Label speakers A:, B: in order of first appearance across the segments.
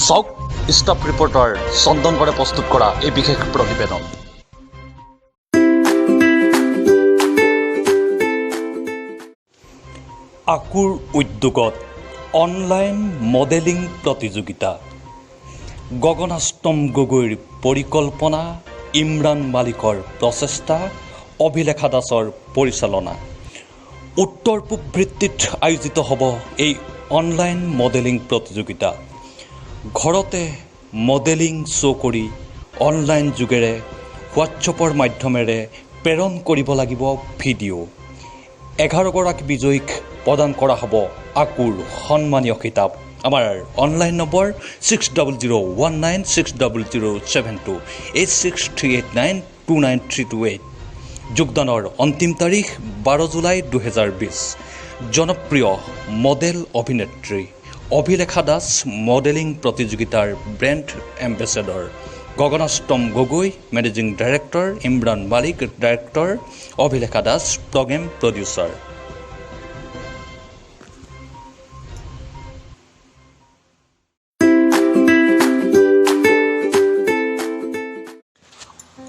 A: চাওক staff reporter চন্দন গড়ে প্ৰস্তুত কৰা এই বিশেষ প্ৰতিবেদন। আকুৰ উদ্যোগত অনলাইন মডেলিং প্ৰতিযোগিতা। গগনাষ্টম গগৈৰ পৰিকল্পনা, ইমৰান মালিকৰ প্ৰচেষ্টা, অভিলেখা দাসৰ পৰিচালনা। উত্তৰ পূব ভিত্তিত আয়োজিত হ'ব এই অনলাইন মডেলিং প্ৰতিযোগিতা। ঘৰতে মডেলিং শ্ব' কৰি অনলাইন যোগেৰে হোৱাটছএপৰ মাধ্যমেৰে প্ৰেৰণ কৰিব লাগিব ভিডিঅ'। 11গৰাকী বিজয়ীক প্ৰদান কৰা হ'ব আকুৰ সন্মানীয় খিতাপ। আমাৰ অনলাইন নম্বৰ 6001960072 8638929328। যোগদানৰ অন্তিম তাৰিখ 12 জুলাই 2020। জনপ্ৰিয় মডেল অভিনেত্ৰী অভিলেখা দাস মডেলিং প্ৰতিযোগিতাৰ brand ambassador. Gaganashtam Gogoi managing director, Imran Malik director, Abhilekha Das programme producer.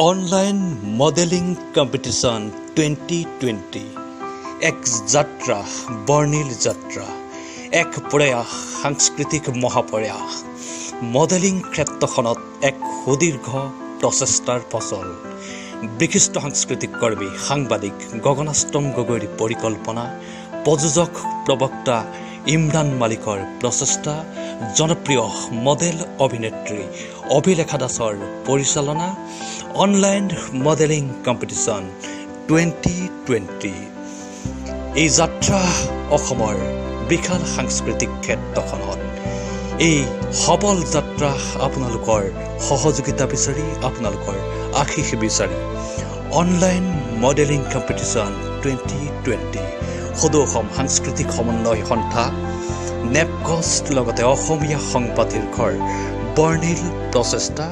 A: Online modelling competition 2020 এক যাত্ৰা, বৰ্ণিল যাত্ৰা, এক প্ৰয়াস, সাংস্কৃতিক মহাপ্ৰয়াস। মডেলিং ক্ষেত্ৰখনত এক সুদীৰ্ঘ প্ৰচেষ্টাৰ ফচল। বিশিষ্ট সাংস্কৃতিক কৰ্মী, সাংবাদিক গগনাষ্টম গগৈৰ পৰিকল্পনা, প্ৰযোজক প্ৰবক্তা ইমৰান মালিকৰ প্ৰচেষ্টা, জনপ্ৰিয় মডেল অভিনেত্ৰী অভিলেখা দাসৰ পৰিচালনা। Online modelling competition 2020। এই যাত্ৰা অসমৰ বিশাল সাংস্কৃতিক ক্ষেত্ৰখনত। এই সবল যাত্ৰা আপোনালোকৰ সহযোগিতা বিচাৰি, আপোনালোকৰ আশীষ বিচাৰি অনলাইন মডেলিং কম্পিটিশ্যন 2020 সদৌ অসম সাংস্কৃতিক সমন্বয় সন্থা, নেপকষ্ট লগতে অসমীয়া সংবাদ শীৰ্ষৰ বৰ্ণিল প্ৰচেষ্টা